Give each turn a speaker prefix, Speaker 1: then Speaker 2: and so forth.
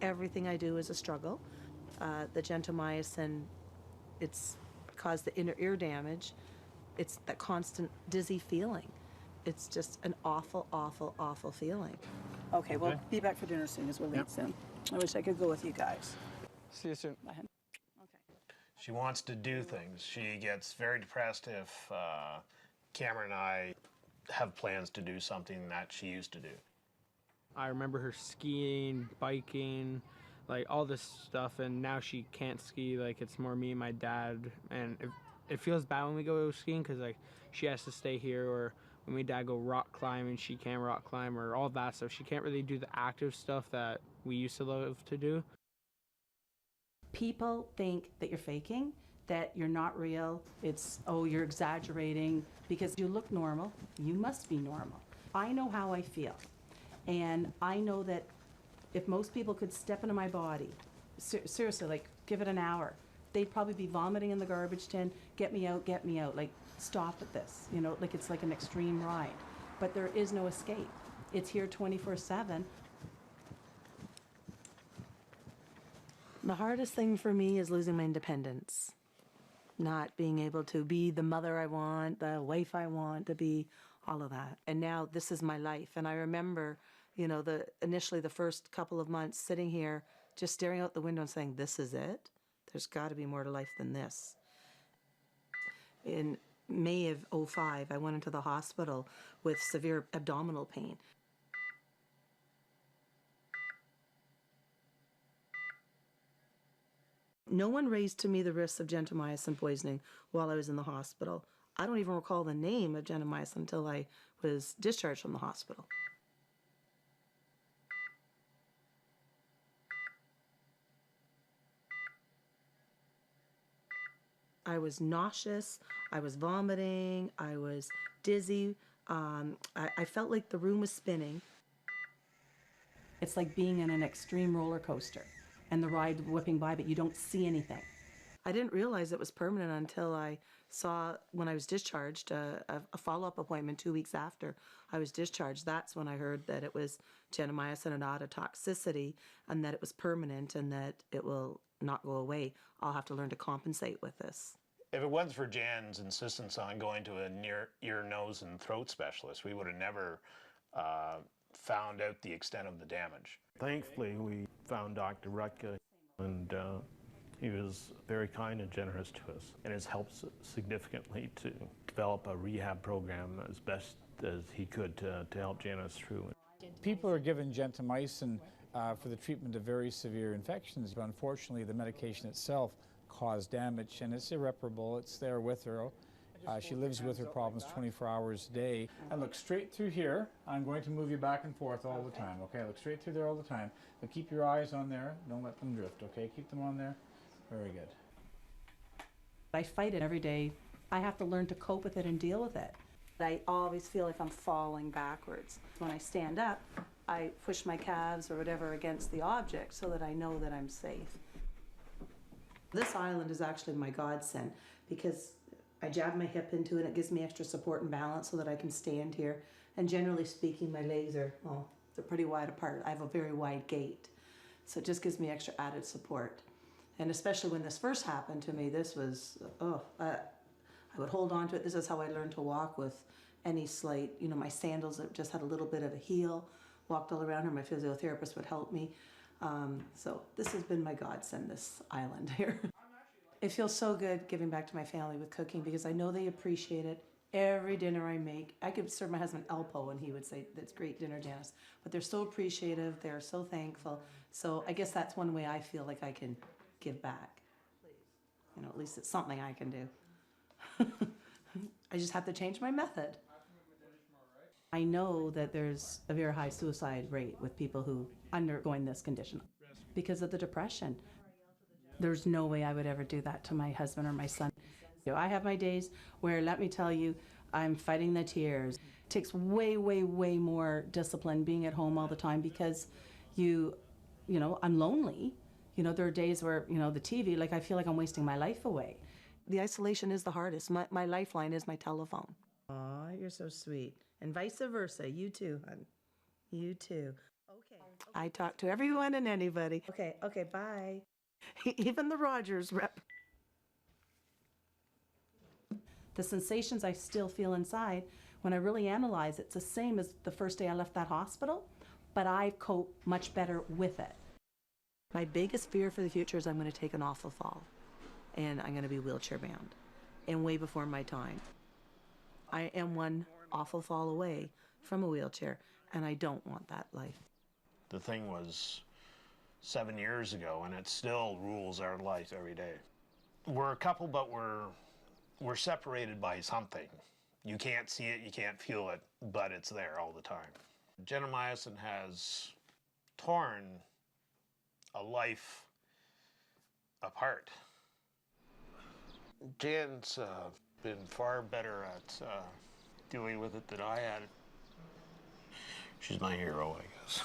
Speaker 1: everything I do is a struggle. The gentamicin, it's caused the inner ear damage. It's that constant dizzy feeling. It's just an awful, awful, awful feeling.
Speaker 2: Okay, we'll be back for dinner soon as we'll leave soon. I wish I could go with you guys.
Speaker 3: See you soon.
Speaker 2: Bye. Okay.
Speaker 4: She wants to do things. She gets very depressed if Cameron and I have plans to do something that she used to do.
Speaker 3: I remember her skiing, biking, like all this stuff, and now she can't ski. Like, it's more me and my dad, and it feels bad when we go skiing because like she has to stay here, or when my dad go rock climbing, she can't rock climb, or all that stuff. She can't really do the active stuff that we used to love to do.
Speaker 2: People think that you're faking, that you're not real. It's, oh, you're exaggerating because you look normal. You must be normal. I know how I feel. And I know that if most people could step into my body, seriously, like give it an hour, they'd probably be vomiting in the garbage tin, get me out, like stop at this, you know, like it's like an extreme ride. But there is no escape. It's here 24/7.
Speaker 1: The hardest thing for me is losing my independence. Not being able to be the mother I want, the wife I want to be, all of that. And now this is my life. And I remember, you know, initially the first couple of months sitting here, just staring out the window and saying, this is it? There's got to be more to life than this. In May of '05, I went into the hospital with severe abdominal pain. No one raised to me the risks of gentamicin poisoning while I was in the hospital. I don't even recall the name of gentamicin until I was discharged from the hospital. I was nauseous, I was vomiting, I was dizzy. I felt like the room was spinning.
Speaker 2: It's like being in an extreme roller coaster and the ride whipping by, but you don't see anything.
Speaker 1: I didn't realize it was permanent until I saw, when I was discharged, a follow-up appointment 2 weeks after I was discharged. That's when I heard that it was gentamicin and ototoxicity, and that it was permanent and that it will not go away. I'll have to learn to compensate with this.
Speaker 4: If it wasn't for Jan's insistence on going to a ear, nose, and throat specialist, we would have never found out the extent of the damage.
Speaker 5: Thankfully, we found Dr. Rutka, and he was very kind and generous to us, and has helped significantly to develop a rehab program as best as he could to help Janice through.
Speaker 6: People are given gentamicin for the treatment of very severe infections, but unfortunately the medication itself caused damage, and it's irreparable. It's there with her. She lives with her problems 24 hours a day. And look straight through here. I'm going to move you back and forth all the time, okay? Look straight through there all the time. But keep your eyes on there. Don't let them drift, okay? Keep them on there. Very good.
Speaker 2: I fight it every day. I have to learn to cope with it and deal with it. I always feel like I'm falling backwards. When I stand up, I push my calves or whatever against the object so that I know that I'm safe. This island is actually my godsend because I jab my hip into it. It gives me extra support and balance so that I can stand here. And generally speaking, my legs are, well, they're pretty wide apart. I have a very wide gait. So it just gives me extra added support. And especially when this first happened to me, this was, I would hold on to it. This is how I learned to walk with any slight, you know, my sandals that just had a little bit of a heel, walked all around her. My physiotherapist would help me. So this has been my godsend, this island here. It feels so good giving back to my family with cooking because I know they appreciate it. Every dinner I make, I could serve my husband Elpo and he would say, that's great dinner, Janice. But they're so appreciative, they're so thankful. So I guess that's one way I feel like I can give back. You know, at least it's something I can do. I just have to change my method. I know that there's a very high suicide rate with people who undergoing this condition because of the depression. There's no way I would ever do that to my husband or my son. You know, I have my days where, let me tell you, I'm fighting the tears. It takes way, way, way more discipline being at home all the time because you know, I'm lonely. You know, there are days where, you know, the TV, like I feel like I'm wasting my life away.
Speaker 1: The isolation is the hardest. My lifeline is my telephone. Aw, you're so sweet. And vice versa. You too, hon. You too. Okay. I talk to everyone and anybody. Okay, bye. Even the Rogers rep.
Speaker 2: The sensations I still feel inside, when I really analyze it, it's the same as the first day I left that hospital, but I cope much better with it.
Speaker 1: My biggest fear for the future is I'm going to take an awful fall and I'm going to be wheelchair bound and way before my time. I am one awful fall away from a wheelchair and I don't want that life.
Speaker 4: The thing was 7 years ago and it still rules our life every day. We're a couple, but we're separated by something. You can't see it, you can't feel it, but it's there all the time. Gentamicin has torn a life apart. Jan's been far better at dealing with it than I had. She's my hero, I guess.